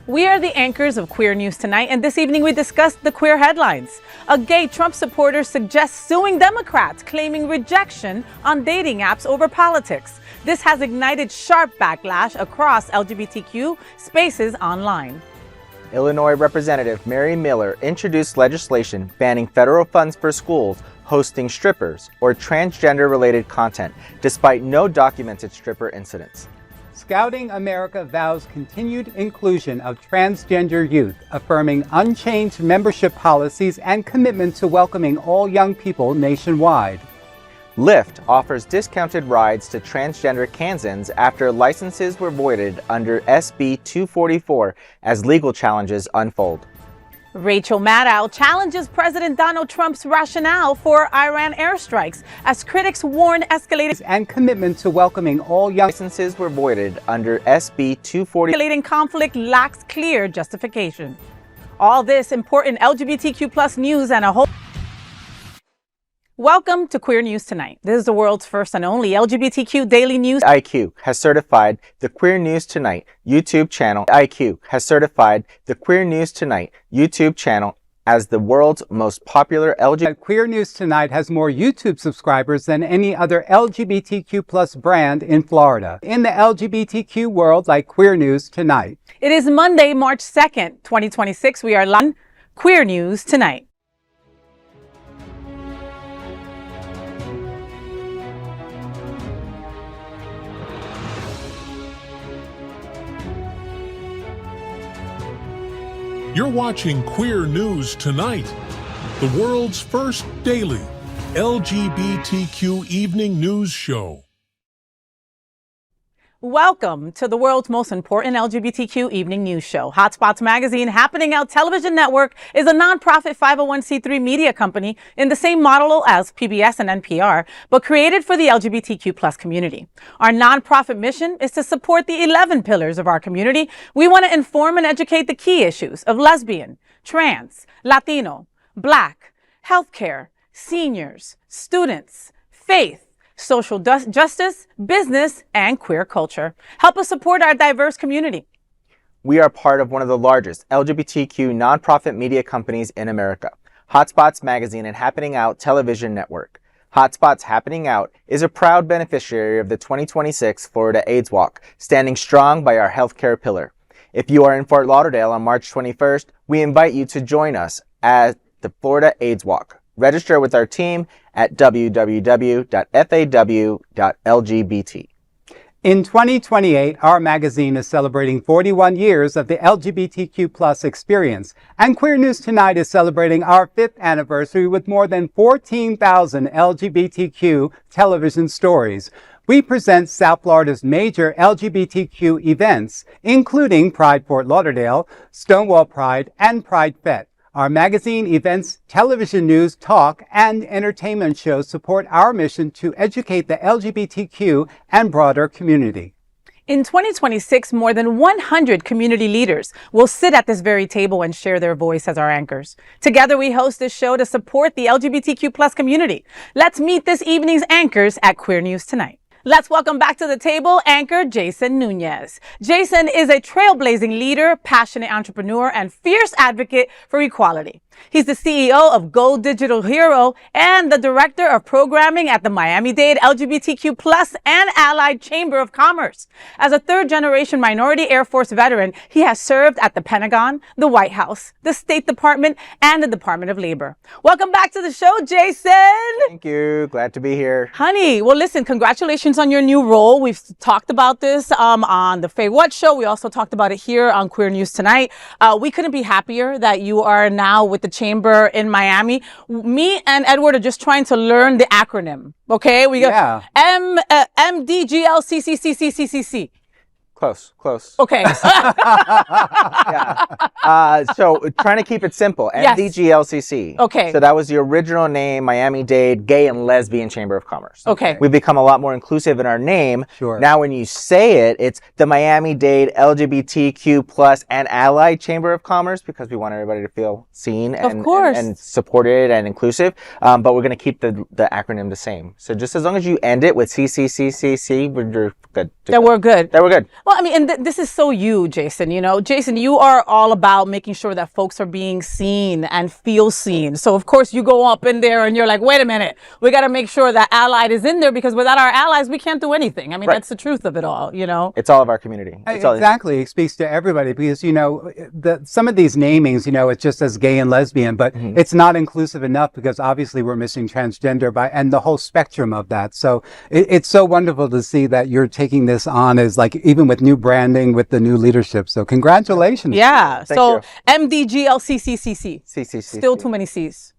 We are the anchors of Queer News Tonight, and this evening we discuss the queer headlines. A gay Trump supporter suggests suing Democrats, claiming rejection on dating apps over politics. This has ignited sharp backlash across LGBTQ spaces online. Illinois Representative Mary Miller introduced legislation banning federal funds for schools hosting strippers or transgender-related content, despite no documented stripper incidents. Scouting America vows continued inclusion of transgender youth, affirming unchanged membership policies and commitment to welcoming all young people nationwide. Lyft offers discounted rides to transgender Kansans after licenses were voided under SB 244 as legal challenges unfold. Rachel Maddow challenges President Donald Trump's rationale for Iran airstrikes as critics warn escalating and commitment to welcoming all young licenses were voided under SB 240. Escalating conflict lacks clear justification. All this important LGBTQ plus news and a whole. Welcome to Queer News Tonight. This is the world's first and only LGBTQ daily news. IQ has certified the Queer News Tonight YouTube channel. IQ has certified the Queer News Tonight YouTube channel as the world's most popular LGBT. Queer News Tonight has more YouTube subscribers than any other LGBTQ plus brand in Florida. In the LGBTQ world, like Queer News Tonight. It is Monday, March 2nd, 2026. We are live. Queer News Tonight. You're watching Queer News Tonight, the world's first daily LGBTQ evening news show. Welcome to the world's most important LGBTQ evening news show. Hotspots Magazine, Happening Out Television Network, is a nonprofit 501c3 media company in the same model as PBS and NPR, but created for the LGBTQ plus community. Our nonprofit mission is to support the 11 pillars of our community. We want to inform and educate the key issues of lesbian, trans, Latino, Black, healthcare, seniors, students, faith, social justice, business, and queer culture. Help us support our diverse community. We are part of one of the largest LGBTQ nonprofit media companies in America, Hotspots Magazine and Happening Out Television Network. Hotspots Happening Out is a proud beneficiary of the 2026 Florida AIDS Walk, standing strong by our healthcare pillar. If you are in Fort Lauderdale on March 21st, we invite you to join us at the Florida AIDS Walk. Register with our team at www.faw.lgbt. In 2028, our magazine is celebrating 41 years of the LGBTQ plus experience, and Queer News Tonight is celebrating our 5th anniversary with more than 14,000 LGBTQ television stories. We present South Florida's major LGBTQ events, including Pride Fort Lauderdale, Stonewall Pride, and Pride Fete. Our magazine, events, television news, talk, and entertainment shows support our mission to educate the LGBTQ and broader community. In 2026, more than 100 community leaders will sit at this very table and share their voice as our anchors. Together, we host this show to support the LGBTQ plus community. Let's meet this evening's anchors at Queer News Tonight. Let's welcome back to the table anchor Jason Núñez. Jason is a trailblazing leader, passionate entrepreneur, and fierce advocate for equality. He's the CEO of Go Digital Hero and the director of programming at the Miami-Dade LGBTQ plus and Allied Chamber of Commerce. As a third-generation minority Air Force veteran, he has served at the Pentagon, the White House, the State Department, and the Department of Labor. Welcome back to the show, Jason. Thank you. Glad to be here. Honey, well, listen, congratulations on your new role. We've talked about this on the FayWhat show. We also talked about it here on Queer News Tonight. We couldn't be happier that you are now with the chamber in Miami. Me and Edward are just trying to learn the acronym. Okay, we got MDGLCCCCCC. Close. Okay. Yeah. So trying to keep it simple. Yes. MDGLCC. Okay. So that was the original name, Miami-Dade Gay and Lesbian Chamber of Commerce. Okay. We've become a lot more inclusive in our name. Sure. Now when you say it, it's the Miami-Dade LGBTQ plus and Allied Chamber of Commerce because we want everybody to feel seen and supported and inclusive. But we're going to keep the acronym the same. So just as long as you end it with CCCCC, we're good. We're good. That we're good. Well, I mean, and this is so you, Jason. You know, Jason, you are all about making sure that folks are being seen and feel seen. So, of course, you go up in there and you're like, wait a minute, we got to make sure that Allied is in there because without our allies, we can't do anything. I mean, that's the truth of it all, you know? It's all of our community. Exactly. It speaks to everybody because, you know, some of these namings, you know, it's just as gay and lesbian, but it's not inclusive enough because obviously we're missing transgender and the whole spectrum of that. So it's so wonderful to see that you're taking this on as like, even with new branding, with the new leadership. So congratulations. Yeah. Thank so you. MDGLCCCC. CCC. Still too many C's.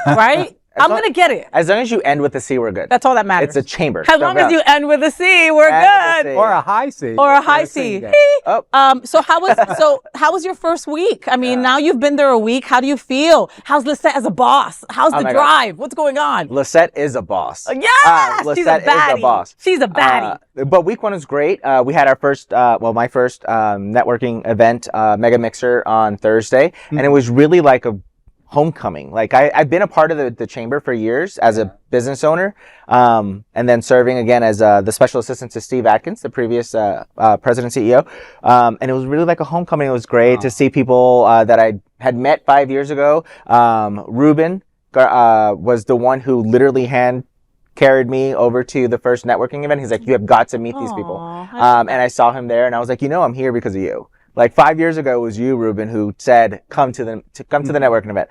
Right? I'm going to get it. As long as you end with a C, we're good. That's all that matters. It's a chamber. As long as you end with a C, we're good. Or a high C. Or a high C. So how was your first week? I mean, now you've been there a week. How do you feel? How's Lisette as a boss? How's the drive? What's going on? Lisette is a bass. Yes, she's a Lisette baddie. is a boss. She's a baddie. But week one was great. We had our first, my first networking event, Mega Mixer on Thursday, and it was really like a homecoming. Like I've been a part of the chamber for years as a business owner, and then serving again as the special assistant to Steve Atkins, the previous president CEO. And it was really like a homecoming. It was great to see people that I had met 5 years ago. Ruben was the one who literally carried me over to the first networking event. He's like, you have got to meet these people. And I saw him there and I was like, you know, I'm here because of you. Like 5 years ago, it was you, Ruben, who said, come to the networking event.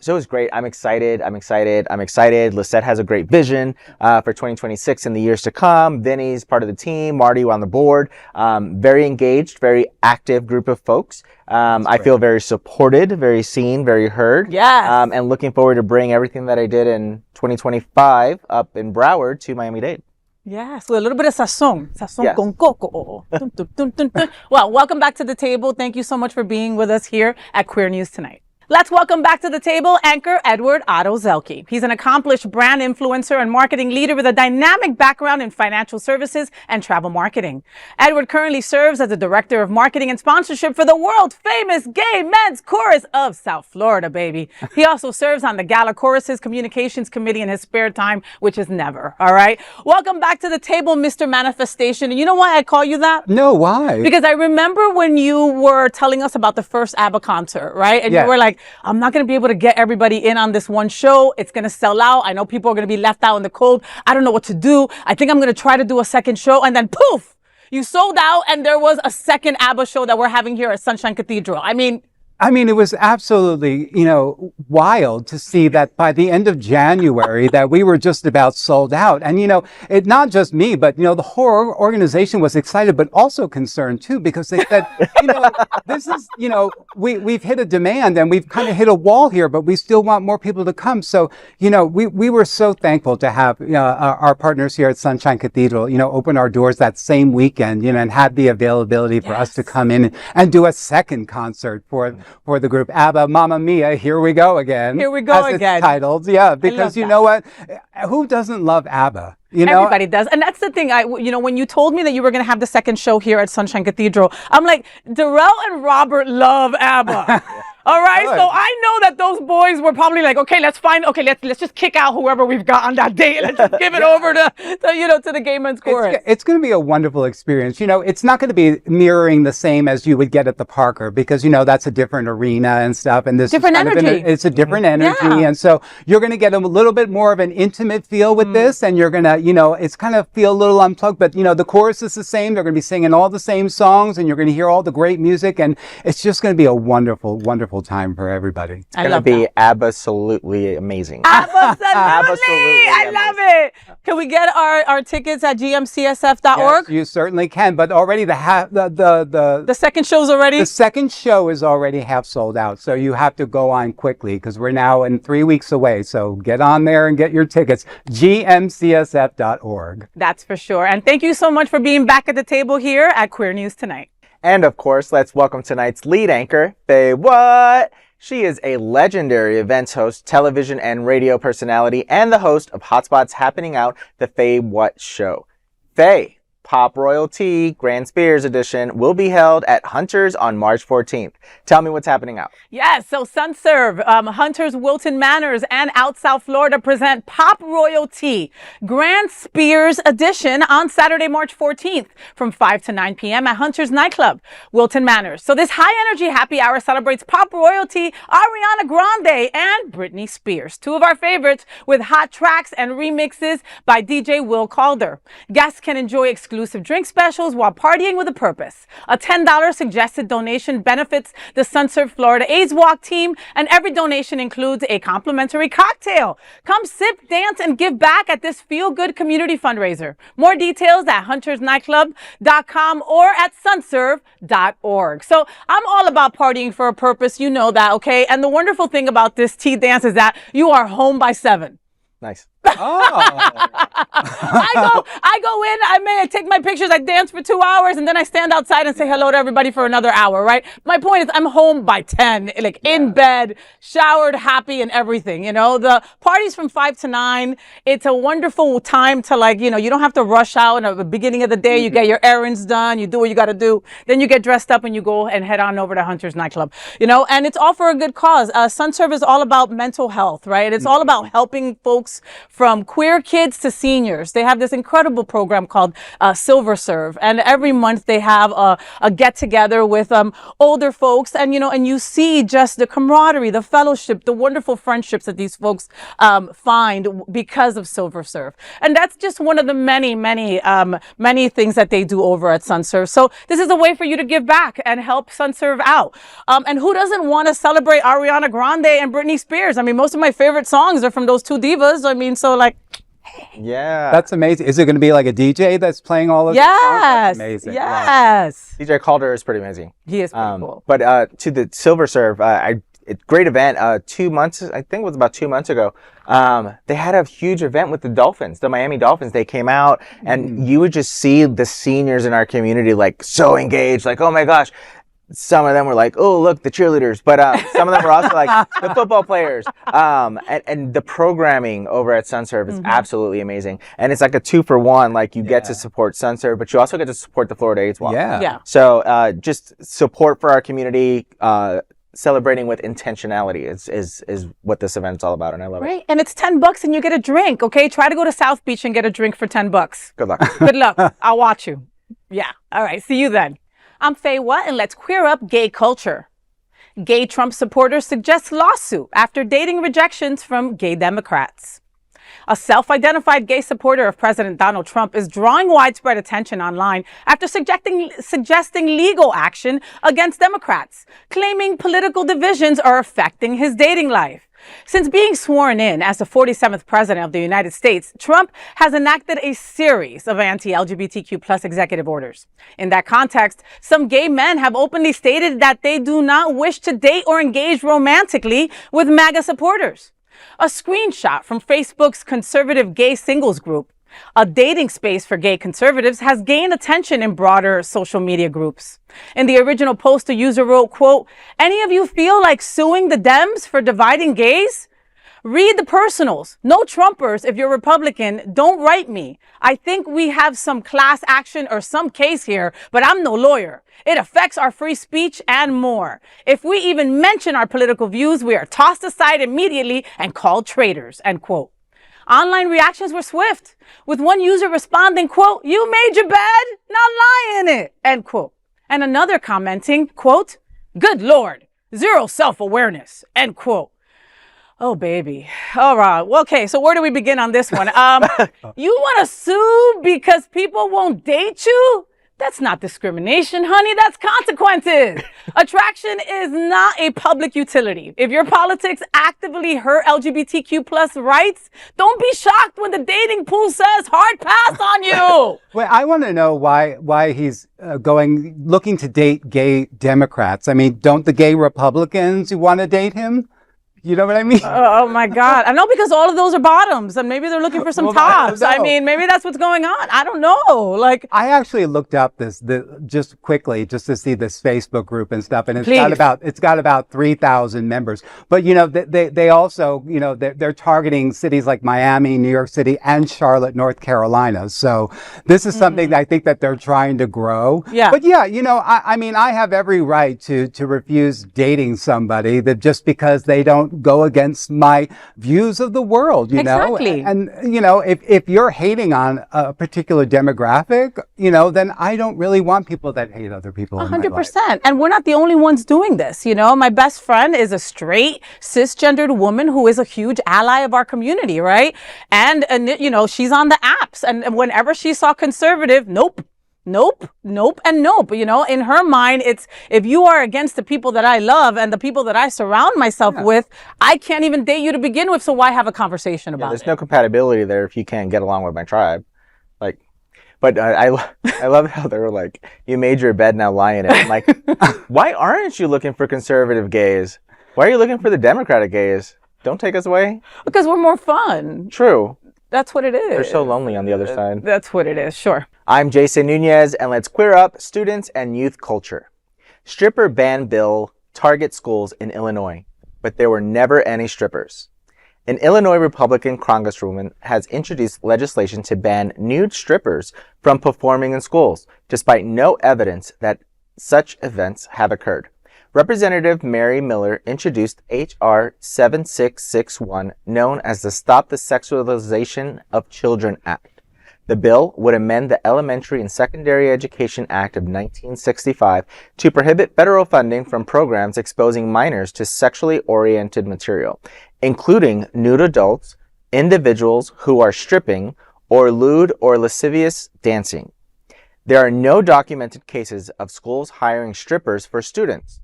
So it was great. I'm excited. Lisette has a great vision for 2026 and the years to come. Vinny's part of the team. Mardi on the board. Very engaged, very active group of folks. I feel very supported, very seen, very heard. Yes. And looking forward to bring everything that I did in 2025 up in Broward to Miami-Dade. Yes, with a little bit of sazon con coco. Dun, dun, dun, dun, dun. Well, welcome back to the table. Thank you so much for being with us here at Queer News Tonight. Let's welcome back to the table anchor Edward Otto Zielke. He's an accomplished brand influencer and marketing leader with a dynamic background in financial services and travel marketing. Edward currently serves as the director of marketing and sponsorship for the world famous gay men's chorus of South Florida, baby. He also serves on the Gala Choruses Communications Committee in his spare time, which is never. All right. Welcome back to the table, Mr. Manifestation. And you know why I call you that? No, why? Because I remember when you were telling us about the first ABBA concert, right? And you were like, I'm not going to be able to get everybody in on this one show. It's going to sell out. I know people are going to be left out in the cold. I don't know what to do. I think I'm going to try to do a second show. And then poof, you sold out. And there was a second ABBA show that we're having here at Sunshine Cathedral. I mean, it was absolutely, wild to see that by the end of January that we were just about sold out. And, it not just me, but, the whole organization was excited, but also concerned too, because they said, this is, we've hit a demand and we've kind of hit a wall here, but we still want more people to come. So, we were so thankful to have our partners here at Sunshine Cathedral, open our doors that same weekend, and had the availability for us to come in and do a second concert for the group ABBA, Mamma Mia, Here We Go Again. Here we go as again. It's titled, because you know what? Who doesn't love ABBA? Everybody does. And that's the thing. When you told me that you were going to have the second show here at Sunshine Cathedral, I'm like, Darrell and Robert love ABBA. All right. Good. So I know that those boys were probably like, okay, let's just kick out whoever we've got on that day. Let's just give it over to the gay men's chorus. It's going to be a wonderful experience. It's not going to be mirroring the same as you would get at the Parker because, that's a different arena and stuff. And this different energy. It's a different energy. Yeah. And so you're going to get a little bit more of an intimate feel with this. And you're going to, it's kind of feel a little unplugged, but the chorus is the same. They're going to be singing all the same songs and you're going to hear all the great music. And it's just going to be a wonderful, wonderful time for everybody. It's going to be ABBAsolutely amazing. ABBAsolutely! I love it. Can we get our tickets at GMCSF.org? Yes, you certainly can. But already the second show's already? The second show is already half sold out. So you have to go on quickly because we're now in 3 weeks away. So get on there and get your tickets. GMCSF.org. That's for sure. And thank you so much for being back at the table here at Queer News Tonight. And of course, let's welcome tonight's lead anchor, FayWhat. She is a legendary events host, television and radio personality, and the host of Hotspot's Happening Out, the FayWhat Show. Faye, Pop Royalty GrandeSpears edition will be held at Hunter's on March 14th. Tell me what's happening out. Yes, so SunServe, Hunter's, Wilton, Manors, and Out South Florida present Pop Royalty GrandeSpears edition on Saturday, March 14th from 5 to 9 p.m. at Hunter's Nightclub, Wilton, Manors. So this high-energy happy hour celebrates pop royalty, Ariana Grande, and Britney Spears, two of our favorites, with hot tracks and remixes by DJ Will Calder. Guests can enjoy exclusive drink specials while partying with a purpose. A $10 suggested donation benefits the SunServe Florida AIDS Walk team, and every donation includes a complimentary cocktail. Come sip, dance, and give back at this feel-good community fundraiser. More details at huntersnightclub.com or at sunserve.org. So I'm all about partying for a purpose. You know that, okay? And the wonderful thing about this tea dance is that you are home by 7. Nice. Oh. I go in, I take my pictures, I dance for 2 hours, and then I stand outside and say hello to everybody for another hour, right? My point is I'm home by 10, like in bed, showered, happy, and everything, you know? The party's from 5 to 9. It's a wonderful time to, like, you know, you don't have to rush out at the beginning of the day. You get your errands done, you do what you got to do. Then you get dressed up and you go and head on over to Hunter's Nightclub, you know? And it's all for a good cause. SunServe is all about mental health, right? It's all about helping folks from queer kids to seniors. They have this incredible program called Silver Serve, and every month they have a get together with older folks, and you know, and you see just the camaraderie, the fellowship, the wonderful friendships that these folks find because of Silver Serve. And that's just one of the many things that they do over at SunServe. So this is a way for you to give back and help SunServe out. And who doesn't want to celebrate Ariana Grande and Britney Spears? I mean, most of my favorite songs are from those two divas. I mean, so like, yeah. That's amazing. Is it going to be like a DJ that's playing all of yes, the songs? That's amazing. Yes. Yeah. DJ Calder is pretty amazing. He is pretty cool. But to the Silver Serve, great event. 2 months, I think it was about 2 months ago. They had a huge event with the Dolphins, the Miami Dolphins. They came out and you would just see the seniors in our community like so engaged, like, oh my gosh. Some of them were like, oh, look, the cheerleaders. But some of them were also like the football players. And the programming over at SunServe is absolutely amazing. And it's like a 2-for-1. Like you get to support SunServe, but you also get to support the Florida AIDS Walk. Yeah. So just support for our community, celebrating with intentionality is what this event's all about. And I love it. Right. And it's $10 and you get a drink. Okay. Try to go to South Beach and get a drink for $10. Good luck. Good luck. I'll watch you. Yeah. All right. See you then. I'm FayWhat, and let's queer up gay culture. Gay Trump supporters suggest lawsuit after dating rejections from gay Democrats. A self-identified gay supporter of President Donald Trump is drawing widespread attention online after suggesting legal action against Democrats, claiming political divisions are affecting his dating life. Since being sworn in as the 47th president of the United States, Trump has enacted a series of anti-LGBTQ plus executive orders. In that context, some gay men have openly stated that they do not wish to date or engage romantically with MAGA supporters. A screenshot from Facebook's conservative gay singles group, a dating space for gay conservatives, has gained attention in broader social media groups. In the original post, the user wrote, quote, "Any of you feel like suing the Dems for dividing gays? Read the personals. No Trumpers. If you're Republican, don't write me. I think we have some class action or some case here, but I'm no lawyer. It affects our free speech and more. If we even mention our political views, we are tossed aside immediately and called traitors," end quote. Online reactions were swift, with one user responding, quote, "You made your bed, now lie in it," end quote. And another commenting, quote, "Good Lord, zero self-awareness," end quote. Oh, baby. All right. Well, okay, so where do we begin on this one? You want to sue because people won't date you? That's not discrimination, honey. That's consequences. Attraction is not a public utility. If your politics actively hurt LGBTQ plus rights, don't be shocked when the dating pool says hard pass on you. Wait, I want to know why he's looking to date gay Democrats. I mean, don't the gay Republicans want to date him? You know what I mean? Oh my God. I know, because all of those are bottoms, and maybe they're looking for some tops. I mean, maybe that's what's going on. I don't know. Like, I actually looked up just quickly just to see this Facebook group and stuff, and it's got about 3,000 members. But you know, they also, you know, they're targeting cities like Miami, New York City, and Charlotte, North Carolina. So this is something that I think that they're trying to grow. Yeah. But yeah, you know, I mean, I have every right to refuse dating somebody that just because they don't go against my views of the world, you know? Exactly. And, you know, if you're hating on a particular demographic, you know, then I don't really want people that hate other people. 100%. And we're not the only ones doing this. You know, my best friend is a straight, cisgendered woman who is a huge ally of our community, right? And you know, she's on the apps. And whenever she saw conservative, nope. Nope, nope, and nope. You know, in her mind, it's if you are against the people that I love and the people that I surround myself with, I can't even date you to begin with. So why have a conversation about it? There's no compatibility there if you can't get along with my tribe. Like, but I love how they were like, you made your bed, now lie in it. I'm like, why aren't you looking for conservative gays? Why are you looking for the Democratic gays? Don't take us away. Because we're more fun. True. That's what it is. They're so lonely on the other side. That's what it is, sure. I'm Jason Núñez, and let's queer up students and youth culture. Stripper ban bill targets schools in Illinois, but there were never any strippers. An Illinois Republican congresswoman has introduced legislation to ban nude strippers from performing in schools, despite no evidence that such events have occurred. Representative Mary Miller introduced H.R. 7661, known as the Stop the Sexualization of Children Act. The bill would amend the Elementary and Secondary Education Act of 1965 to prohibit federal funding from programs exposing minors to sexually oriented material, including nude adults, individuals who are stripping, or lewd or lascivious dancing. There are no documented cases of schools hiring strippers for students.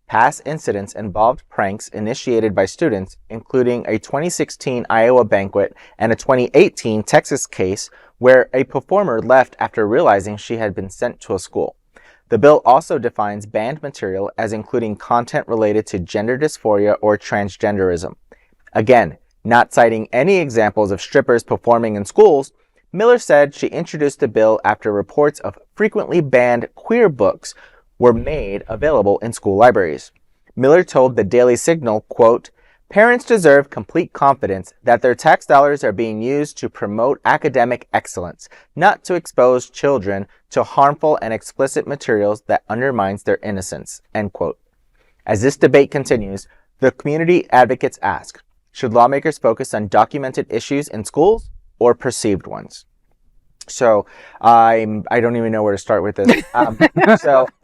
Past incidents involved pranks initiated by students, including a 2016 Iowa banquet and a 2018 Texas case where a performer left after realizing she had been sent to a school. The bill also defines banned material as including content related to gender dysphoria or transgenderism. Again, not citing any examples of strippers performing in schools, Miller said she introduced the bill after reports of frequently banned queer books were made available in school libraries. Miller told the Daily Signal, quote, "Parents deserve complete confidence that their tax dollars are being used to promote academic excellence, not to expose children to harmful and explicit materials that undermines their innocence," end quote. As this debate continues, the community advocates ask, should lawmakers focus on documented issues in schools or perceived ones? So I don't even know where to start with this.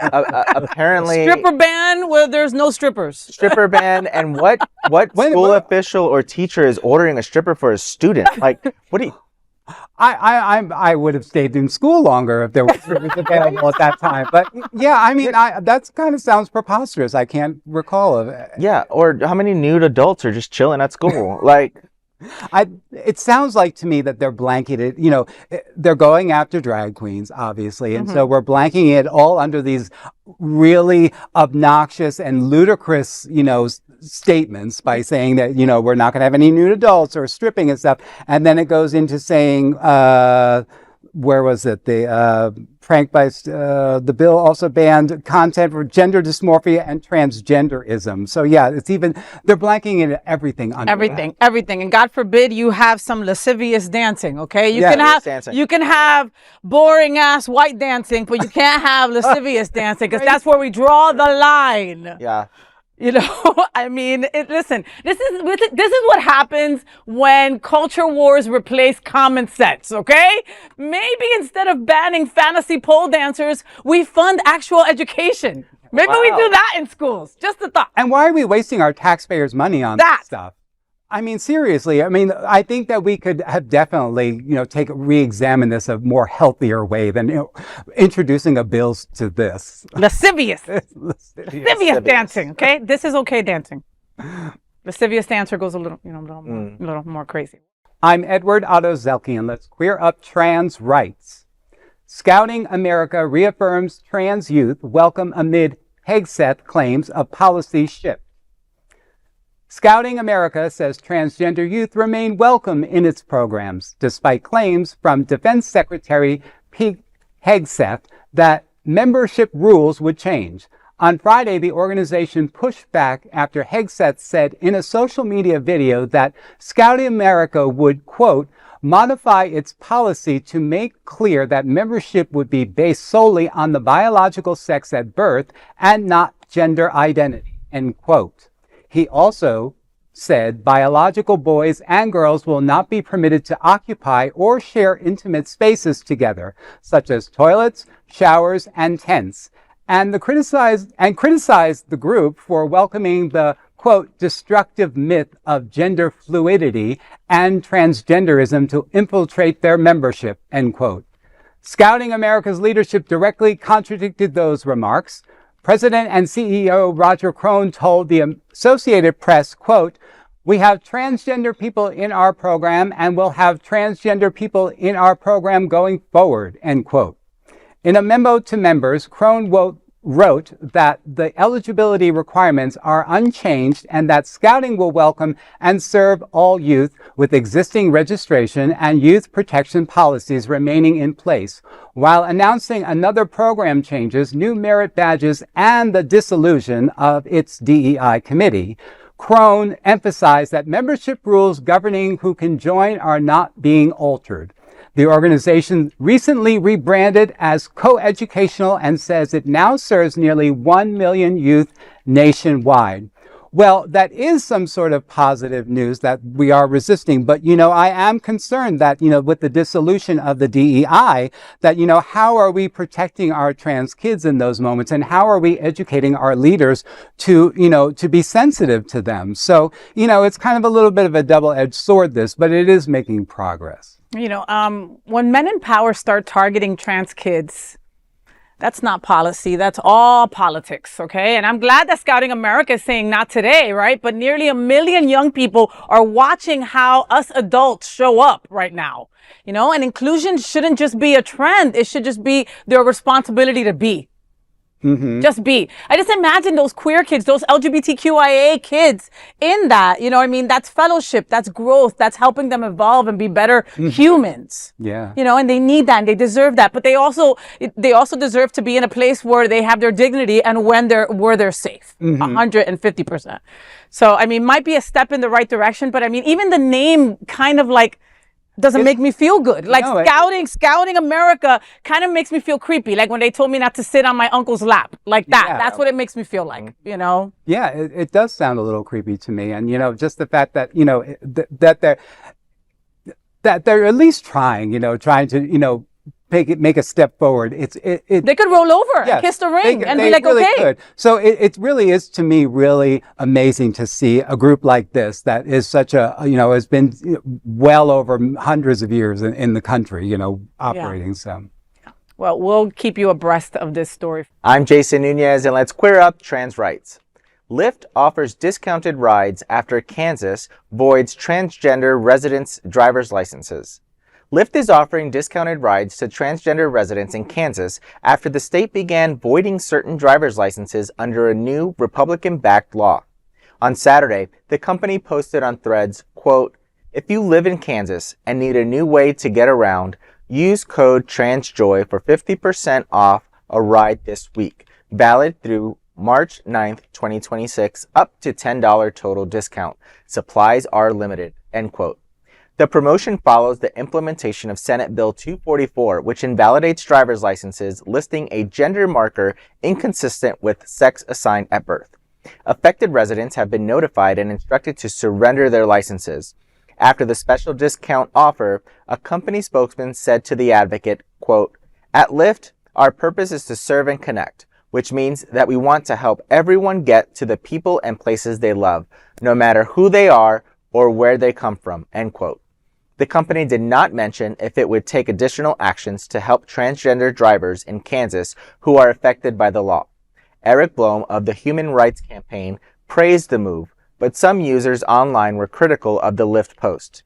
Apparently, stripper ban where there's no strippers. Stripper ban, and what school official or teacher is ordering a stripper for a student? Like, what do you? I would have stayed in school longer if there were strippers available at that time. But yeah, I mean, that kind of sounds preposterous. I can't recall of it. Yeah, or how many nude adults are just chilling at school? Like. It sounds like to me that they're blanketed, you know, they're going after drag queens, obviously. And so we're blanking it all under these really obnoxious and ludicrous, you know, statements by saying that, you know, we're not going to have any nude adults or stripping and stuff. And then it goes into saying, where was it? The prank by the bill also banned content for gender dysmorphia and transgenderism. So yeah, it's even they're blanking in everything. Everything, and God forbid you have some lascivious dancing. Okay, you can have boring ass white dancing, but you can't have lascivious dancing because that's where we draw the line. Yeah. You know, I mean, listen, this is what happens when culture wars replace common sense, okay? Maybe instead of banning fantasy pole dancers, we fund actual education. Maybe we do that in schools. Just a thought. And why are we wasting our taxpayers' money on that stuff? I mean, seriously, I mean, I think that we could have definitely, you know, re-examine this a more healthier way than, you know, introducing a bill to this. Lascivious dancing, okay? This is okay dancing. Lascivious dancer goes a little, you know, a little more crazy. I'm Edward Otto Zielke, and let's queer up trans rights. Scouting America reaffirms trans youth welcome amid Hegseth claims of policy shift. Scouting America says transgender youth remain welcome in its programs, despite claims from Defense Secretary Pete Hegseth that membership rules would change. On Friday, the organization pushed back after Hegseth said in a social media video that Scouting America would, quote, modify its policy to make clear that membership would be based solely on the biological sex at birth and not gender identity, end quote. He also said biological boys and girls will not be permitted to occupy or share intimate spaces together, such as toilets, showers, and tents, and criticized the group for welcoming the, quote, destructive myth of gender fluidity and transgenderism to infiltrate their membership, end quote. Scouting America's leadership directly contradicted those remarks. President and CEO Roger Crone told the Associated Press, quote, we have transgender people in our program and will have transgender people in our program going forward, end quote. In a memo to members, Crone wrote that the eligibility requirements are unchanged and that Scouting will welcome and serve all youth with existing registration and youth protection policies remaining in place, while announcing another program changes, new merit badges, and the dissolution of its DEI committee. Crone emphasized that membership rules governing who can join are not being altered. The organization recently rebranded as coeducational and says it now serves nearly 1 million youth nationwide. Well, that is some sort of positive news that we are resisting. But, I am concerned that, with the dissolution of the DEI, that, how are we protecting our trans kids in those moments? And how are we educating our leaders to be sensitive to them? So, it's kind of a little bit of a double-edged sword, this, but it is making progress. When men in power start targeting trans kids, that's not policy. That's all politics, okay? And I'm glad that Scouting America is saying not today, right? But nearly 1 million young people are watching how us adults show up right now, and inclusion shouldn't just be a trend. It should just be their responsibility to be. Mm-hmm. Just be. I just imagine those queer kids, those LGBTQIA kids in that, that's fellowship, that's growth, that's helping them evolve and be better humans. Yeah. And they need that and they deserve that. But they also deserve to be in a place where they have their dignity and where they're safe. 150%. So, might be a step in the right direction, but even the name kind of doesn't make me feel good. Scouting America kind of makes me feel creepy. Like when they told me not to sit on my uncle's lap, like that. Yeah. That's what it makes me feel like, Yeah, it does sound a little creepy to me. And, just the fact that, that they're at least trying to, make a step forward. They could roll over and kiss the ring and be like, really okay. Could. So it really is, to me, really amazing to see a group like this that is such has been well over hundreds of years in the country, operating. Yeah. So. Well, we'll keep you abreast of this story. I'm Jason Núñez, and let's queer up trans rights. Lyft offers discounted rides after Kansas voids transgender residents' driver's licenses. Lyft is offering discounted rides to transgender residents in Kansas after the state began voiding certain driver's licenses under a new Republican-backed law. On Saturday, the company posted on Threads, quote, if you live in Kansas and need a new way to get around, use code TRANSJOY for 50% off a ride this week, valid through March 9th, 2026, up to $10 total discount. Supplies are limited, end quote. The promotion follows the implementation of Senate Bill 244, which invalidates driver's licenses listing a gender marker inconsistent with sex assigned at birth. Affected residents have been notified and instructed to surrender their licenses. After the special discount offer, a company spokesman said to The Advocate, quote, at Lyft, our purpose is to serve and connect, which means that we want to help everyone get to the people and places they love, no matter who they are or where they come from, end quote. The company did not mention if it would take additional actions to help transgender drivers in Kansas who are affected by the law. Eric Blome of the Human Rights Campaign praised the move, but some users online were critical of the Lyft post.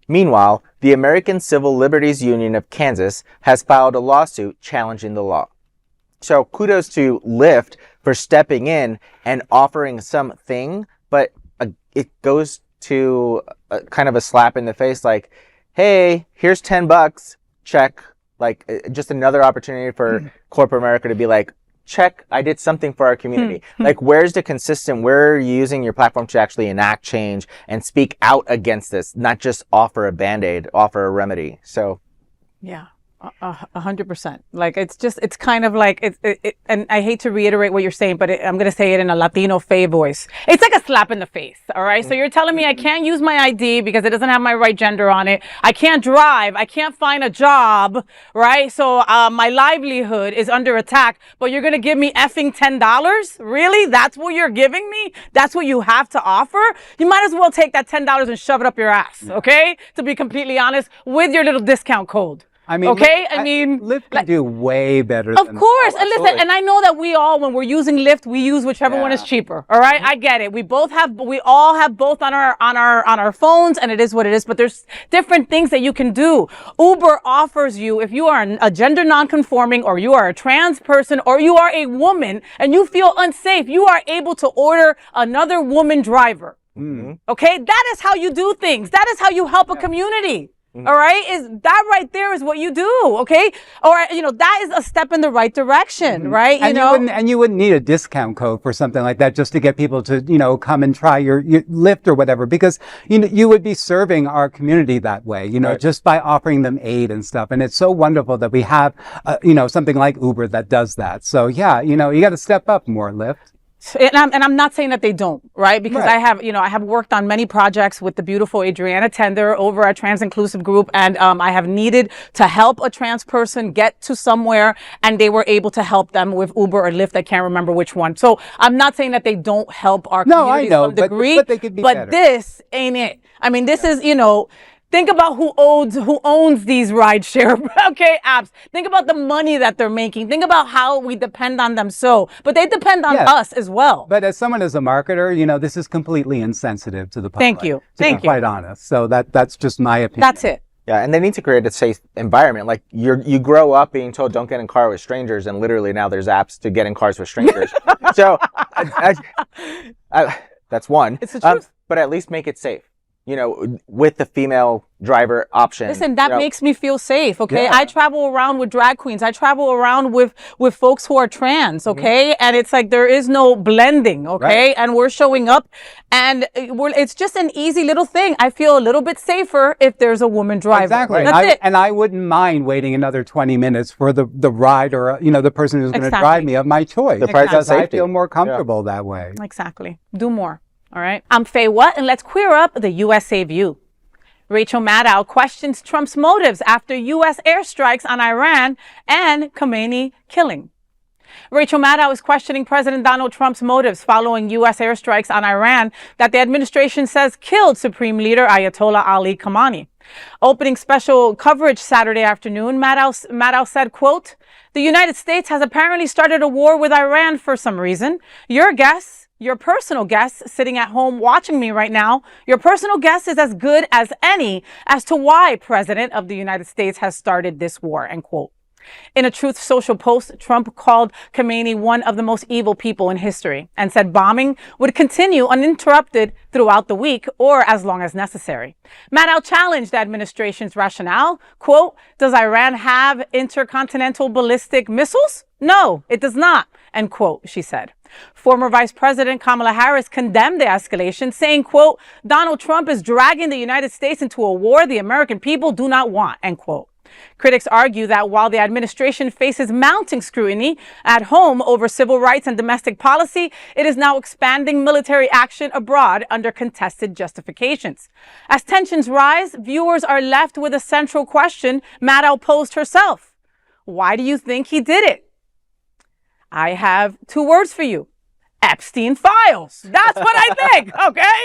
Meanwhile, the American Civil Liberties Union of Kansas has filed a lawsuit challenging the law. So kudos to Lyft for stepping in and offering something, but it goes to kind of a slap in the face, like, hey, here's $10, check. Like, just another opportunity for corporate America to be like, check, I did something for our community. Like, where's the consistent, where are you using your platform to actually enact change and speak out against this, not just offer a Band-Aid, offer a remedy? So, yeah. 100%. Like, it's kind of like, and I hate to reiterate what you're saying, but I'm going to say it in a Latino Faye voice. It's like a slap in the face. All right. So you're telling me I can't use my ID because it doesn't have my right gender on it. I can't drive. I can't find a job. Right. So, my livelihood is under attack, but you're going to give me effing $10? Really? That's what you're giving me? That's what you have to offer? You might as well take that $10 and shove it up your ass. Okay. To be completely honest, with your little discount code. I mean, okay, Lyft can do way better. Of course, and listen, and I know that we all, when we're using Lyft, we use whichever one is cheaper. All right, I get it. We all have both on our phones, and it is what it is. But there's different things that you can do. Uber offers you, if you are a gender non-conforming, or you are a trans person, or you are a woman, and you feel unsafe, you are able to order another woman driver. Okay, that is how you do things. That is how you help a community. All right, is that right there is what you do, okay? Or that is a step in the right direction, right? You wouldn't need a discount code for something like that just to get people to come and try your Lyft or whatever, because you would be serving our community that way, right. Just by offering them aid and stuff. And it's so wonderful that we have something like Uber that does that. So yeah, you got to step up more, Lyft. And I'm not saying that they don't, right? Because I have worked on many projects with the beautiful Adriana Tender over at Trans Inclusive Group, and I have needed to help a trans person get to somewhere, and they were able to help them with Uber or Lyft. I can't remember which one. So I'm not saying that they don't help our communities to some degree, but they could be better. This ain't it. I mean, this is, think about who owns these rideshare apps. Think about the money that they're making. Think about how we depend on them but they depend on us as well. But as a marketer, this is completely insensitive to the public. Thank you. To be quite honest. So that's just my opinion. That's it. Yeah, and they need to create a safe environment. Like, you grow up being told don't get in car with strangers, and literally now there's apps to get in cars with strangers. So that's one. It's the truth. But at least make it safe. With the female driver option. Listen, that makes me feel safe, okay? Yeah. I travel around with drag queens. I travel around with folks who are trans, okay? And it's like there is no blending, okay? Right. And we're showing up, and it's just an easy little thing. I feel a little bit safer if there's a woman driver. Exactly. That's it. And I wouldn't mind waiting another 20 minutes for the ride or, the person who's going to drive me of my choice. The price of safety. I feel more comfortable that way. Exactly. Do more. All right. I'm FayWhat, and let's queer up the USA view. Rachel Maddow questions Trump's motives after U.S. airstrikes on Iran and Khamenei killing. Rachel Maddow is questioning President Donald Trump's motives following U.S. airstrikes on Iran that the administration says killed Supreme Leader Ayatollah Ali Khamenei. Opening special coverage Saturday afternoon, Maddow said, quote, "The United States has apparently started a war with Iran for some reason. Your personal guess, sitting at home watching me right now, your personal guess is as good as any as to why President of the United States has started this war," end quote. In a Truth Social post, Trump called Khamenei one of the most evil people in history and said bombing would continue uninterrupted throughout the week or as long as necessary. Maddow challenged the administration's rationale. Quote, "Does Iran have intercontinental ballistic missiles? No, it does not," end quote, she said. Former Vice President Kamala Harris condemned the escalation, saying, quote, "Donald Trump is dragging the United States into a war the American people do not want," end quote. Critics argue that while the administration faces mounting scrutiny at home over civil rights and domestic policy, it is now expanding military action abroad under contested justifications. As tensions rise, viewers are left with a central question Maddow posed herself. Why do you think he did it? I have two words for you. Epstein files. That's what I think, okay?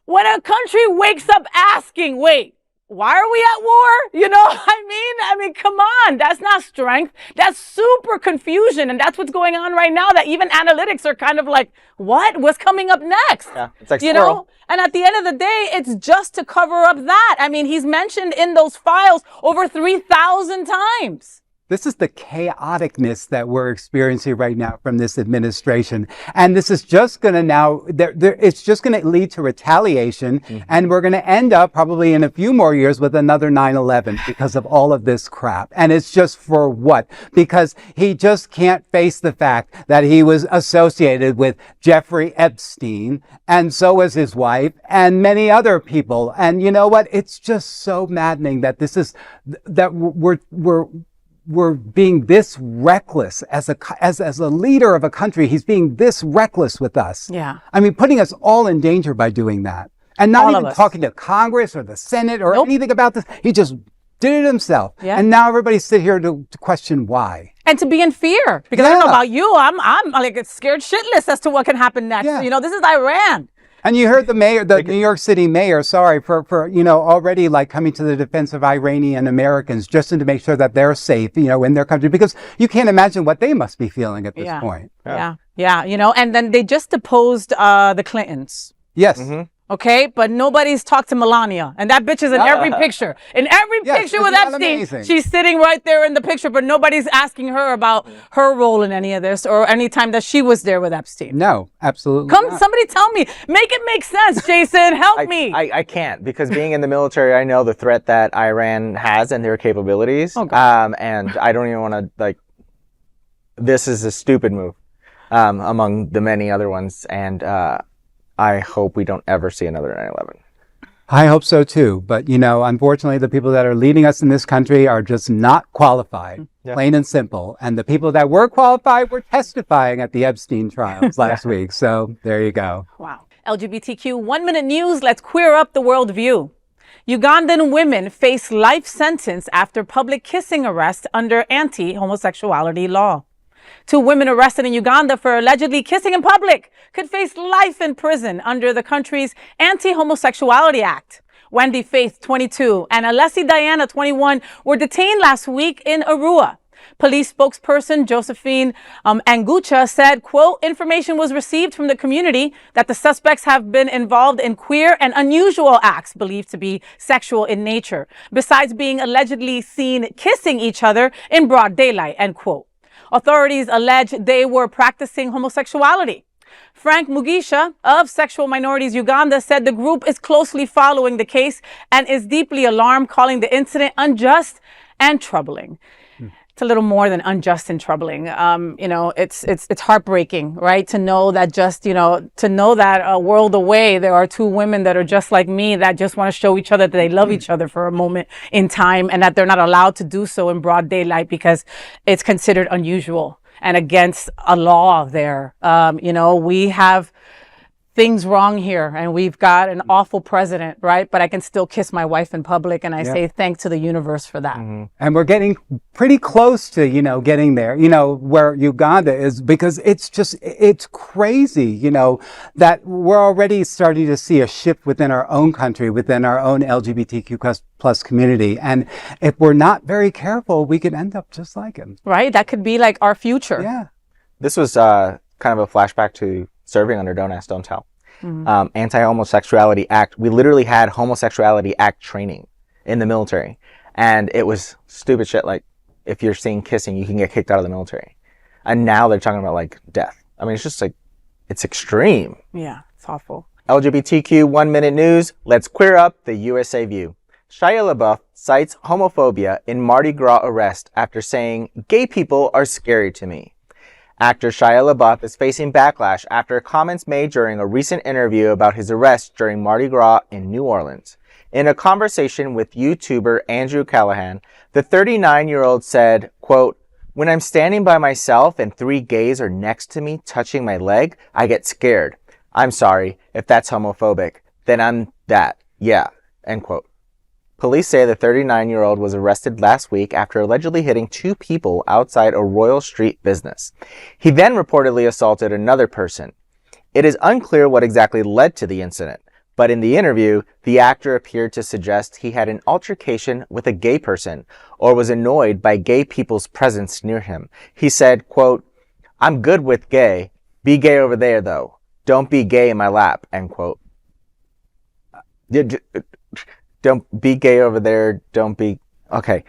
When a country wakes up asking, wait, why are we at war? I mean, come on. That's not strength. That's super confusion. And that's what's going on right now, that even analytics are kind of like, what's coming up next? Yeah, it's like squirrel. And at the end of the day, it's just to cover up that. I mean, he's mentioned in those files over 3,000 times. This is the chaoticness that we're experiencing right now from this administration. And this is just going to now, it's just going to lead to retaliation. And we're going to end up probably in a few more years with another 9/11 because of all of this crap. And it's just for what? Because he just can't face the fact that he was associated with Jeffrey Epstein, and so was his wife and many other people. And you know what? It's just so maddening that we're being this reckless as a leader of a country. He's being this reckless with us. Yeah. I mean, putting us all in danger by doing that. And not All of even us. talking to Congress or the Senate or anything about this. He just did it himself. Yeah. And now everybody sit here to question why. And to be in fear, because I don't know Yeah. about you, I'm like scared shitless as to what can happen next. Yeah. You know, this is Iran. And you heard the mayor, the New York City mayor, for already like coming to the defense of Iranian Americans just to make sure that they're safe, in their country, because you can't imagine what they must be feeling at this point. Yeah. And then they just deposed the Clintons. Yes. Okay, but nobody's talked to Melania, and that bitch is in every picture. In every Yes, picture isn't with that Epstein, amazing? she's sitting right there in the picture, but nobody's asking her about her role in any of this or any time that she was there with Epstein. No, absolutely Come, not. somebody tell me. Make it make sense, Jason. Help me. I can't, because being in the military, I know the threat that Iran has and their capabilities. Oh, God. And I don't even want to, this is a stupid move among the many other ones. And I hope we don't ever see another 9/11. I hope so too. But, unfortunately, the people that are leading us in this country are just not qualified, plain and simple. And the people that were qualified were testifying at the Epstein trials last week. So there you go. Wow. LGBTQ 1 Minute News. Let's queer up the worldview. Ugandan women face life sentence after public kissing arrest under anti-homosexuality law. 2 women arrested in Uganda for allegedly kissing in public could face life in prison under the country's Anti-Homosexuality Act. Wendy Faith, 22, and Alessi Diana, 21, were detained last week in Arua. Police spokesperson Josephine Angucha said, quote, information was received from the community that the suspects have been involved in queer and unusual acts believed to be sexual in nature, besides being allegedly seen kissing each other in broad daylight, end quote. Authorities allege they were practicing homosexuality. Frank Mugisha of Sexual Minorities Uganda said the group is closely following the case and is deeply alarmed, calling the incident unjust and troubling. It's a little more than unjust and troubling. It's heartbreaking, right? To know that to know that a world away, there are 2 women that are just like me that just want to show each other that they love each other for a moment in time, and that they're not allowed to do so in broad daylight because it's considered unusual and against a law there. We have things wrong here, and we've got an awful president, right? But I can still kiss my wife in public, and I say thanks to the universe for that. And we're getting pretty close to, getting there, where Uganda is, because it's crazy, that we're already starting to see a shift within our own country, within our own LGBTQ plus community. And if we're not very careful, we could end up just like him. Right? That could be like our future. Yeah. This was kind of a flashback to serving under Don't Ask, Don't Tell. Anti-Homosexuality Act. We literally had Homosexuality Act training in the military. And it was stupid shit like, if you're seeing kissing, you can get kicked out of the military. And now they're talking about death. I mean, it's just it's extreme. Yeah, it's awful. LGBTQ 1 Minute News. Let's queer up the USA view. Shia LaBeouf cites homophobia in Mardi Gras arrest after saying, gay people are scary to me. Actor Shia LaBeouf is facing backlash after comments made during a recent interview about his arrest during Mardi Gras in New Orleans. In a conversation with YouTuber Andrew Callahan, the 39-year-old said, quote, when I'm standing by myself and 3 gays are next to me touching my leg, I get scared. I'm sorry if that's homophobic. Then I'm that. Yeah. End quote. Police say the 39-year-old was arrested last week after allegedly hitting 2 people outside a Royal Street business. He then reportedly assaulted another person. It is unclear what exactly led to the incident, but in the interview, the actor appeared to suggest he had an altercation with a gay person or was annoyed by gay people's presence near him. He said, quote, I'm good with gay. Be gay over there, though. Don't be gay in my lap, end quote. Don't be gay over there. Don't be... Okay.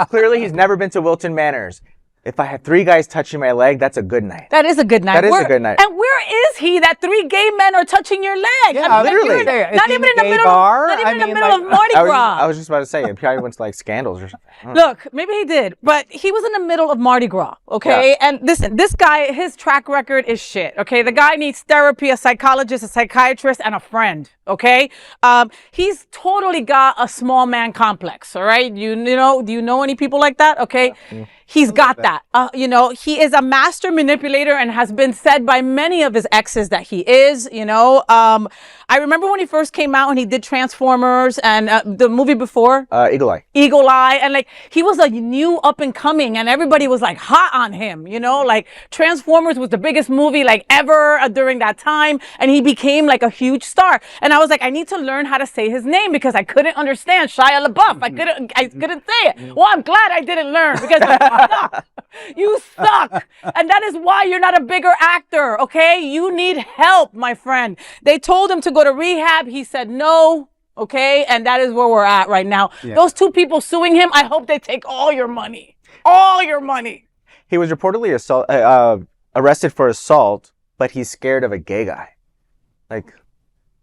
Clearly, he's never been to Wilton Manors. If I had 3 guys touching my leg, that's a good night. That is a good night. That is a good night. And where is he that 3 gay men are touching your leg? Yeah, literally. Not even in the middle of Mardi Gras. I was just about to say, he probably went to like scandals or something. Look, maybe he did, but he was in the middle of Mardi Gras, okay? Yeah. And listen, this guy, his track record is shit, okay? The guy needs therapy, a psychologist, a psychiatrist, and a friend, okay? He's totally got a small man complex, all right? Do you know any people like that? Okay? Yeah. He's got that. He is a master manipulator and has been said by many of his exes that he is, I remember when he first came out and he did Transformers and the movie before. Eagle Eye. Eagle Eye. And like, he was a new up and coming and everybody was like hot on him, like Transformers was the biggest movie like ever during that time. And he became like a huge star. And I was like, I need to learn how to say his name because I couldn't understand Shia LaBeouf. I couldn't say it. Well, I'm glad I didn't learn because you suck. And that is why you're not a bigger actor. Okay. You need help, my friend. They told him to go to rehab. He said no. Okay. And that is where we're at right now. Yeah. Those 2 people suing him, I hope they take all your money. All your money. He was reportedly arrested for assault, but he's scared of a gay guy. Like,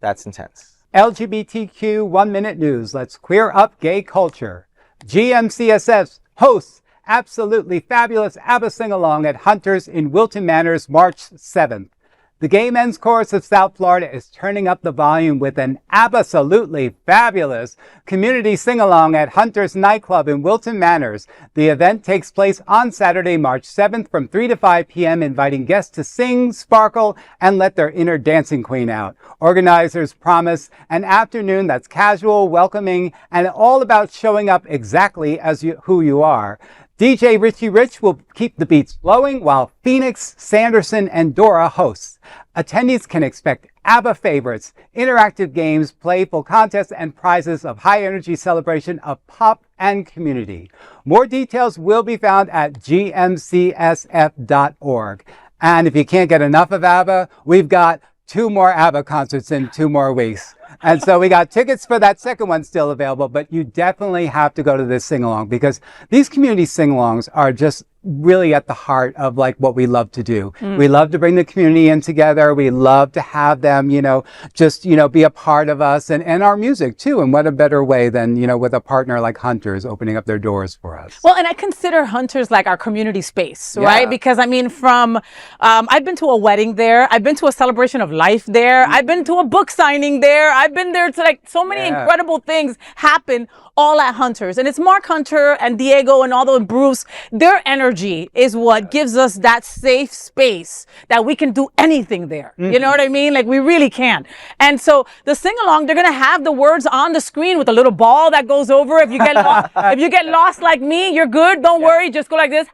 that's intense. LGBTQ 1-minute news. Let's queer up gay culture. GMCSF hosts Absolutely Fabulous ABBA Sing-Along at Hunter's in Wilton Manors, March 7th. The Gay Men's Chorus of South Florida is turning up the volume with an ABBAsolutely Fabulous community sing-along at Hunter's nightclub in Wilton Manors. The event takes place on Saturday, March 7th from 3 to 5 p.m., inviting guests to sing, sparkle, and let their inner dancing queen out. Organizers promise an afternoon that's casual, welcoming, and all about showing up exactly as who you are. DJ Richie Rich will keep the beats flowing while Phoenix, Sanderson, and Dora hosts. Attendees can expect ABBA favorites, interactive games, playful contests, and prizes of high-energy celebration of pop and community. More details will be found at gmcsf.org. And if you can't get enough of ABBA, we've got 2 more ABBA concerts in 2 more weeks. And so we got tickets for that second one still available, but you definitely have to go to this sing-along because these community sing-alongs are just really at the heart of like what we love to do. We love to bring the community in together. We love to have them, be a part of us and our music too. And what a better way than, with a partner like Hunter's opening up their doors for us. Well, and I consider Hunter's like our community space, right? Because I mean, I've been to a wedding there. I've been to a celebration of life there. I've been to a book signing there. I've been there to like so many incredible things happen all at Hunter's. And it's Mark Hunter and Diego and all the Bruce, their energy is what gives us that safe space that we can do anything there. You know what I mean? Like we really can. And so the sing-along, they're going to have the words on the screen with a little ball that goes over. If you get lost, if you get lost like me, you're good. Don't worry. Just go like this.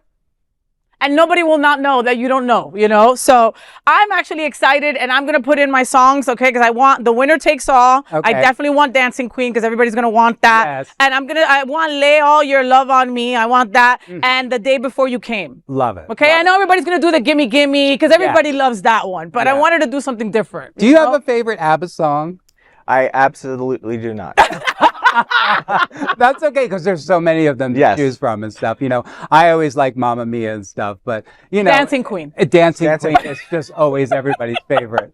And nobody will not know that you don't know, So I'm actually excited and I'm going to put in my songs, okay? Because I want The Winner Takes All. Okay. I definitely want Dancing Queen because everybody's going to want that. Yes. And I want Lay All Your Love on Me. I want that. And The Day Before You Came. Love it. Okay? I know everybody's going to do the Gimme Gimme because everybody loves that one. But I wanted to do something different. Do you have a favorite ABBA song? I absolutely do not. That's okay because there's so many of them to choose from and stuff. I always like Mamma Mia and stuff, but Dancing Queen. Dancing Queen is just always everybody's favorite.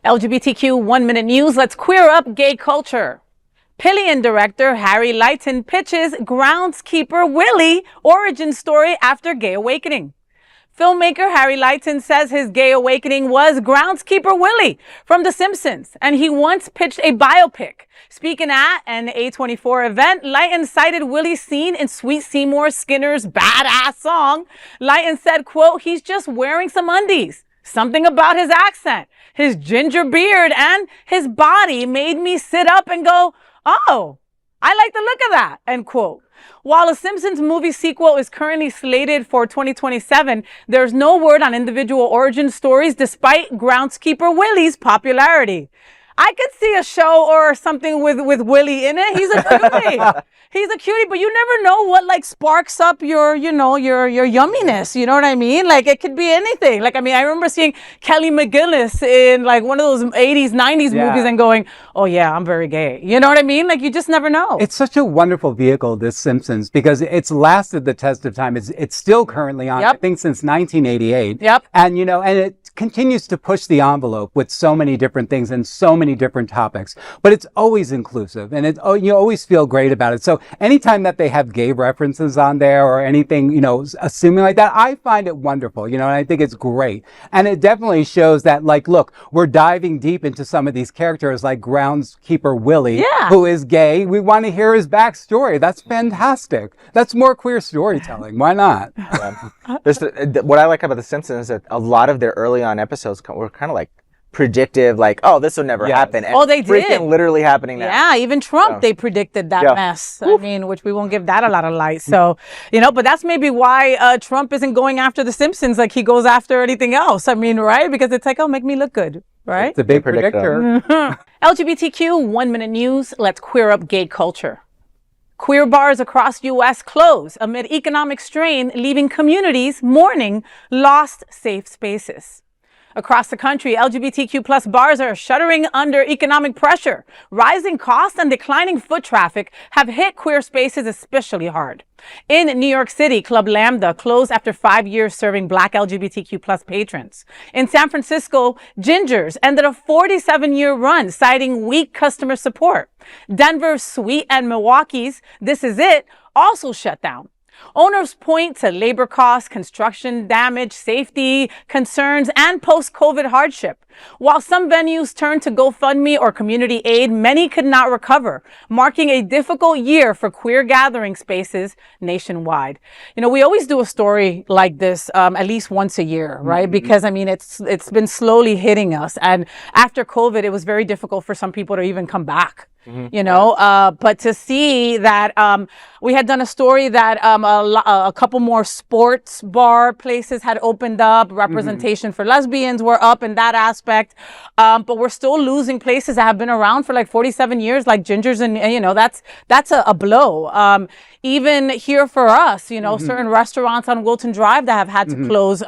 LGBTQ 1-minute news. Let's queer up gay culture. Pillion director Harry Lighton pitches Groundskeeper Willie origin story after gay awakening. Filmmaker Harry Lighton says his gay awakening was Groundskeeper Willie from The Simpsons, and he once pitched a biopic. Speaking at an A24 event, Lighton cited Willie's scene in Sweet Seymour Skinner's badass song. Lighton said, quote, "He's just wearing some undies. Something about his accent, his ginger beard, and his body made me sit up and go, oh, I like the look of that," end quote. While a Simpsons movie sequel is currently slated for 2027, there's no word on individual origin stories despite Groundskeeper Willie's popularity. I could see a show or something with Willie in it. He's a cutie. He's a cutie, but you never know what like sparks up your yumminess. You know what I mean? Like it could be anything. Like, I mean, I remember seeing Kelly McGillis in like one of those 80s, 90s movies and going, oh yeah, I'm very gay. You know what I mean? Like you just never know. It's such a wonderful vehicle, this Simpsons, because it's lasted the test of time. It's still currently on, I think, since 1988. Yep. And, and it continues to push the envelope with so many different things and so many different topics, but it's always inclusive and you always feel great about it. So anytime that they have gay references on there or anything, assuming like that, I find it wonderful, and I think it's great. And it definitely shows that, like, look, we're diving deep into some of these characters like Groundskeeper Willie, who is gay. We want to hear his backstory. That's fantastic. That's more queer storytelling. Why not? What I like about The Simpsons is that a lot of their early on episodes were kind of like predictive, like, oh, this will never happen. And they did. Freaking literally happening now. Yeah, even Trump, they predicted that mess. I mean, which we won't give that a lot of light. So, but that's maybe why Trump isn't going after The Simpsons like he goes after anything else. I mean, right? Because it's like, oh, make me look good. Right? It's a big predictor. LGBTQ 1 Minute News. Let's queer up gay culture. Queer bars across U.S. close amid economic strain, leaving communities mourning lost safe spaces. Across the country, LGBTQ plus bars are shuttering under economic pressure. Rising costs and declining foot traffic have hit queer spaces especially hard. In New York City, Club Lambda closed after 5 years serving Black LGBTQ plus patrons. In San Francisco, Ginger's ended a 47-year run, citing weak customer support. Denver's Sweet and Milwaukee's This Is It also shut down. Owners point to labor costs, construction damage, safety concerns, and post-COVID hardship. While some venues turned to GoFundMe or community aid, many could not recover, marking a difficult year for queer gathering spaces nationwide. We always do a story like this at least once a year, right? Because, I mean, it's been slowly hitting us. And after COVID, it was very difficult for some people to even come back. But to see that we had done a story that a couple more sports bar places had opened up, representation for lesbians were up in that aspect, but we're still losing places that have been around for like 47 years, like Ginger's, and that's a blow. Even here for us, certain restaurants on Wilton Drive that have had to close,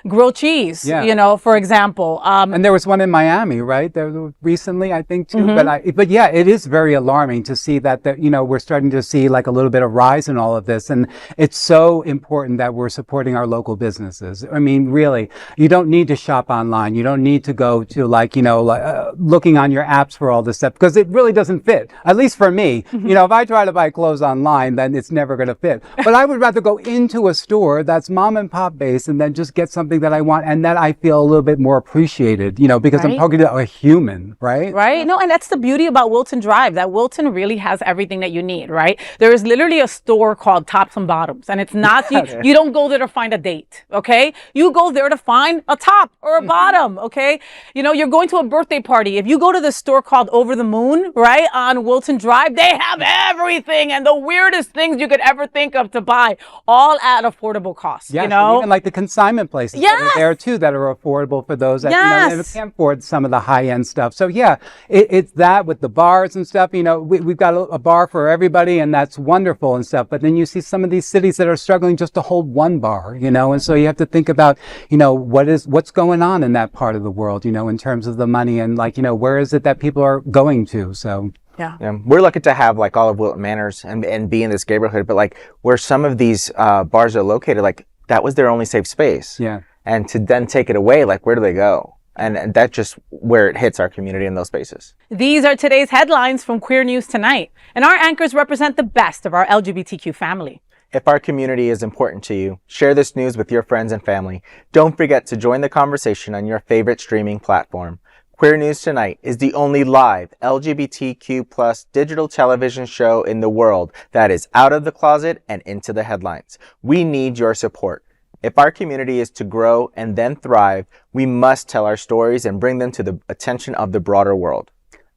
grilled cheese, for example. And there was one in Miami, right? There recently, I think, too. But yeah, it is very alarming to see that we're starting to see like a little bit of rise in all of this. And it's so important that we're supporting our local businesses. I mean, really, you don't need to shop online. You don't need to go to looking on your apps for all this stuff, because it really doesn't fit. At least for me, if I try to buy clothes online, then it's never going to fit. But I would rather go into a store that's mom and pop based and then just get something that I want and that I feel a little bit more appreciated, because I'm talking to a human, right? Right. No, and that's the beauty about Wilton Drive, that Wilton really has everything that you need, right? There is literally a store called Tops and Bottoms, and it's not, you don't go there to find a date, okay? You go there to find a top or a bottom, okay? You're going to a birthday party. If you go to the store called Over the Moon, right, on Wilton Drive, they have everything and the weirdest things you could ever think of to buy, all at affordable costs, Even like the consignment places that are there too, that are affordable for those that can't afford some of the high-end stuff. So yeah, it's that with the bars and stuff. We've got a bar for everybody, and that's wonderful and stuff. But then you see some of these cities that are struggling just to hold one bar, and so you have to think about, what's going on in that part of the world, in terms of the money and where is it that people are going to? So. Yeah, we're lucky to have like all of Wilton Manors and be in this neighborhood, but like where some of these bars are located, like that was their only safe space. Yeah. And to then take it away, like where do they go? And that's just where it hits our community in those spaces. These are today's headlines from Queer News Tonight, and our anchors represent the best of our LGBTQ family. If our community is important to you, share this news with your friends and family. Don't forget to join the conversation on your favorite streaming platform. Queer News Tonight is the only live LGBTQ plus digital television show in the world that is out of the closet and into the headlines. We need your support. If our community is to grow and then thrive, we must tell our stories and bring them to the attention of the broader world.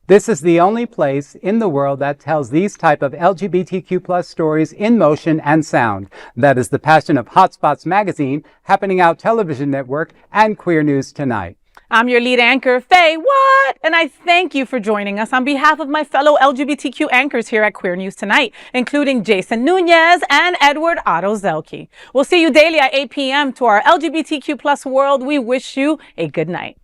This is the only place in the world that tells these type of LGBTQ plus stories in motion and sound. That is the passion of Hotspots Magazine, Happening Out Television Network, and Queer News Tonight. I'm your lead anchor, FayWhat, and I thank you for joining us on behalf of my fellow LGBTQ anchors here at Queer News Tonight, including Jason Núñez and Edward Otto Zielke. We'll see you daily at 8 p.m. To our LGBTQ plus world, we wish you a good night.